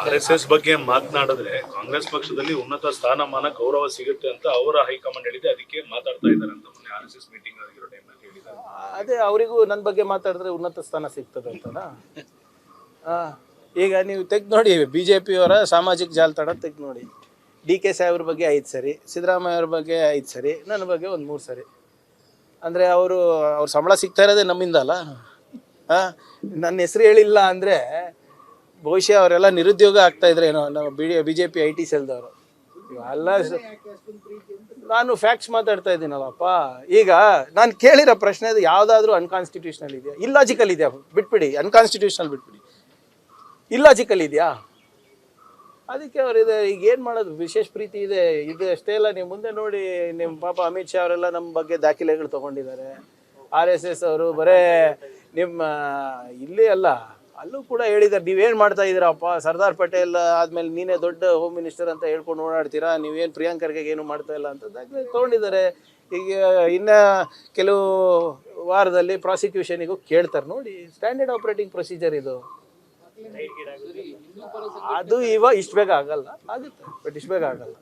RSS ಬಗ್ಗೆ ಮಾತನಾಡಿದ್ರೆ ಕಾಂಗ್ರೆಸ್ ಪಕ್ಷದಲ್ಲಿ ಉನ್ನತ ಸ್ಥಾನಮಾನ ಗೌರವ ಸಿಗುತ್ತೆ ಅಂತ ಅವರ ಹೈಕಮಾಂಡ್ ಹೇಳಿದೆ, ಅದಕ್ಕೆ ಮಾತಾಡ್ತಾ ಇದ್ದಾರೆ ಅಂತ ಮೊನ್ನೆ RSS ಮೀಟಿಂಗ್ ಆಗಿರೋ ಟೈಮಲ್ಲಿ ಹೇಳಿದ್ದಾರೆ. ಅದೇ ಅವರಿಗೂ ನನ್ನ ಬಗ್ಗೆ ಮಾತಾಡಿದ್ರೆ ಉನ್ನತ ಸ್ಥಾನ ಸಿಗ್ತದೆ ಅಂತನಾ? ಈಗ ನೀವು ತೆಗೆದು ನೋಡಿ, BJP ಅವರ ಸಾಮಾಜಿಕ ಜಾಲತಾಣ ತೆಗೆದು ನೋಡಿ. DK ಸಾಹೇಬ್ರ ಬಗ್ಗೆ 5 ಸರಿ, ಸಿದ್ದರಾಮಯ್ಯ ಅವ್ರ ಬಗ್ಗೆ 5 ಸರಿ, ನನ್ನ ಬಗ್ಗೆ ಒಂದು 3 ಸರಿ. ಅಂದರೆ ಅವ್ರ ಸಂಬಳ ಸಿಗ್ತಾ ಇರೋದೇ ನಮ್ಮಿಂದ ಅಲ್ಲ. ನನ್ನ ಹೆಸರು ಹೇಳಿಲ್ಲ ಅಂದರೆ ಬಹುಶಃ ಅವರೆಲ್ಲ ನಿರುದ್ಯೋಗ ಆಗ್ತಾ ಇದ್ರೆ ಏನೋ. ನಮ್ಮ BJP IT ಸೆಲ್ದವರು ಅಲ್ಲ. ನಾನು ಫ್ಯಾಕ್ಟ್ಸ್ ಮಾತಾಡ್ತಾ ಇದ್ದೀನಲ್ಲಪ್ಪ. ಈಗ ನಾನು ಕೇಳಿರೋ ಪ್ರಶ್ನೆ ಅದು ಯಾವುದಾದ್ರೂ ಅನ್ಕಾನ್ಸ್ಟಿಟ್ಯೂಷನಲ್ ಇದೆಯಾ, ಇಲ್ಲಾಜಿಕಲ್ ಇದೆಯಾ? ಬಿಟ್ಬಿಡಿ, ಅನ್ಕಾನ್ಸ್ಟಿಟ್ಯೂಷನಲ್ ಬಿಟ್ಬಿಡಿ, ಇಲ್ಲಾಜಿಕಲ್ ಇದೆಯಾ? ಅದಕ್ಕೆ ಅವರಿದೆ. ಈಗ ಏನು ಮಾಡೋದು? ವಿಶೇಷ ಪ್ರೀತಿ ಇದೆ, ಇದು ಅಷ್ಟೇ ಇಲ್ಲ. ನೀವು ಮುಂದೆ ನೋಡಿ, ನಿಮ್ಮ ಪಾಪ ಅಮಿತ್ ಶಾ ಅವರೆಲ್ಲ ನಮ್ಮ ಬಗ್ಗೆ ದಾಖಲೆಗಳು ತೊಗೊಂಡಿದ್ದಾರೆ. RSS ಅವರು ಬರೇ ನಿಮ್ಮ ಇಲ್ಲಿ ಅಲ್ಲ, ಅಲ್ಲೂ ಕೂಡ ಹೇಳಿದ್ದಾರೆ, ನೀವೇನು ಮಾಡ್ತಾ ಇದ್ದೀರಪ್ಪ, ಸರ್ದಾರ್ ಪಟೇಲ್ ಆದಮೇಲೆ ನೀನೇ ದೊಡ್ಡ ಹೋಮ್ ಮಿನಿಸ್ಟರ್ ಅಂತ ಹೇಳ್ಕೊಂಡು ಓಡಾಡ್ತೀರಾ, ನೀವೇನು ಪ್ರಿಯಾಂಕ್ ಖರ್ಗೆ ಏನು ಮಾಡ್ತಾ ಇಲ್ಲ ಅಂತ ದಾಖಲೆ ತೊಗೊಂಡಿದ್ದಾರೆ. ಈಗ ಇನ್ನು ಕೆಲವು ವಾರದಲ್ಲಿ ಪ್ರಾಸಿಕ್ಯೂಷನಿಗೂ ಕೇಳ್ತಾರೆ. ನೋಡಿ, ಸ್ಟ್ಯಾಂಡರ್ಡ್ ಆಪರೇಟಿಂಗ್ ಪ್ರೊಸೀಜರ್ ಇದು. ಅದು ಇಷ್ಟು ಬೇಗ ಆಗಲ್ಲ, ಆಗುತ್ತೆ, ಬಟ್ ಇಷ್ಟು ಬೇಗ ಆಗಲ್ಲ.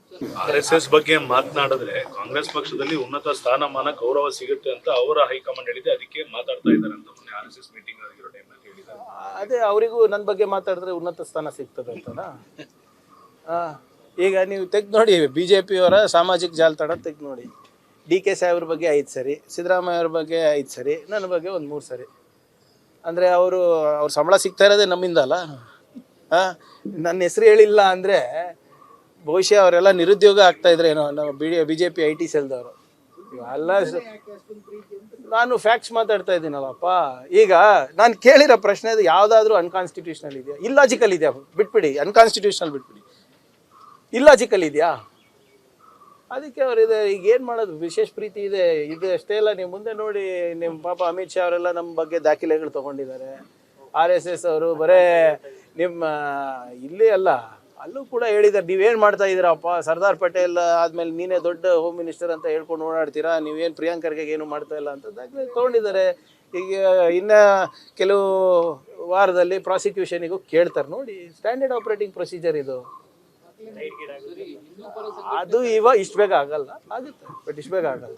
RSS ಬಗ್ಗೆ ಮಾತನಾಡಿದ್ರೆ ಕಾಂಗ್ರೆಸ್ ಪಕ್ಷದಲ್ಲಿ ಉನ್ನತ ಸ್ಥಾನಮಾನ ಗೌರವ ಸಿಗುತ್ತೆ ಅಂತ ಅವರ ಹೈಕಮಾಂಡ್ ಹೇಳಿದೆ, ಅದಕ್ಕೆ ಮಾತಾಡ್ತಾ ಇದ್ದಾರೆ ಅಂತ ಮೊನ್ನೆ RSS ಮೀಟಿಂಗ್ ಆಗಿರೋ ಟೈಮಲ್ಲಿ ಹೇಳಿದ್ದಾರೆ. ಅದೇ ಅವರಿಗೂ ನನ್ನ ಬಗ್ಗೆ ಮಾತಾಡಿದ್ರೆ ಉನ್ನತ ಸ್ಥಾನ ಸಿಗ್ತದೆ ಅಂತನಾ? ಈಗ ನೀವು ತೆಗೆದು ನೋಡಿ, BJP ಅವರ ಸಾಮಾಜಿಕ ಜಾಲತಾಣ ತೆಗೆದು ನೋಡಿ. DK ಸಾಹೇಬ್ರ ಬಗ್ಗೆ 5 ಸರಿ, ಸಿದ್ದರಾಮಯ್ಯ ಅವ್ರ ಬಗ್ಗೆ 5 ಸರಿ, ನನ್ನ ಬಗ್ಗೆ ಒಂದು 3 ಸರಿ. ಅಂದರೆ ಅವ್ರ ಸಂಬಳ ಸಿಗ್ತಾ ಇರೋದೇ ನಮ್ಮಿಂದ ಅಲ್ಲ. ನನ್ನ ಹೆಸರು ಹೇಳಿಲ್ಲ ಅಂದರೆ ಬಹುಶಃ ಅವರೆಲ್ಲ ನಿರುದ್ಯೋಗ ಆಗ್ತಾ ಇದ್ರೆ ಏನೋ. ನಮ್ಮ BJP IT ಸೆಲ್ದವರು ಅಲ್ಲ. ನಾನು ಫ್ಯಾಕ್ಟ್ಸ್ ಮಾತಾಡ್ತಾ ಇದ್ದೀನಲ್ಲಪ್ಪ. ಈಗ ನಾನು ಕೇಳಿರೋ ಪ್ರಶ್ನೆ ಅದು ಯಾವುದಾದ್ರೂ ಅನ್ಕಾನ್ಸ್ಟಿಟ್ಯೂಷನಲ್ ಇದೆಯಾ, ಇಲ್ಲಾಜಿಕಲ್ ಇದೆಯಾ? ಬಿಟ್ಬಿಡಿ, ಅನ್ಕಾನ್ಸ್ಟಿಟ್ಯೂಷನಲ್ ಬಿಟ್ಬಿಡಿ, ಇಲ್ಲಾಜಿಕಲ್ ಇದೆಯಾ? ಅದಕ್ಕೆ ಅವರಿದೆ. ಈಗ ಏನು ಮಾಡೋದು? ವಿಶೇಷ ಪ್ರೀತಿ ಇದೆ, ಇದು ಅಷ್ಟೇ ಇಲ್ಲ. ನೀವು ಮುಂದೆ ನೋಡಿ, ನಿಮ್ಮ ಪಾಪ ಅಮಿತ್ ಶಾ ಅವರೆಲ್ಲ ನಮ್ಮ ಬಗ್ಗೆ ದಾಖಲೆಗಳು ತೊಗೊಂಡಿದ್ದಾರೆ. RSS ಅವರು ಬರೇ ನಿಮ್ಮ ಇಲ್ಲಿ ಅಲ್ಲ, ಅಲ್ಲೂ ಕೂಡ ಹೇಳಿದ್ದಾರೆ, ನೀವೇನು ಮಾಡ್ತಾ ಇದ್ದೀರಪ್ಪ, ಸರ್ದಾರ್ ಪಟೇಲ್ ಆದಮೇಲೆ ನೀನೇ ದೊಡ್ಡ ಹೋಮ್ ಮಿನಿಸ್ಟರ್ ಅಂತ ಹೇಳ್ಕೊಂಡು ಓಡಾಡ್ತೀರಾ, ನೀವೇನು ಪ್ರಿಯಾಂಕ್ ಖರ್ಗೆ ಏನು ಮಾಡ್ತಾ ಇಲ್ಲ ಅಂತ ದಾಖಲೆ ತೊಗೊಂಡಿದ್ದಾರೆ. ಈಗ ಇನ್ನು ಕೆಲವು ವಾರದಲ್ಲಿ ಪ್ರಾಸಿಕ್ಯೂಷನಿಗೂ ಕೇಳ್ತಾರೆ. ನೋಡಿ, ಸ್ಟ್ಯಾಂಡರ್ಡ್ ಆಪರೇಟಿಂಗ್ ಪ್ರೊಸೀಜರ್ ಇದು. ಅದು ಇಷ್ಟು ಬೇಗ ಆಗಲ್ಲ, ಆಗುತ್ತೆ, ಬಟ್ ಇಷ್ಟು ಬೇಗ ಆಗಲ್ಲ.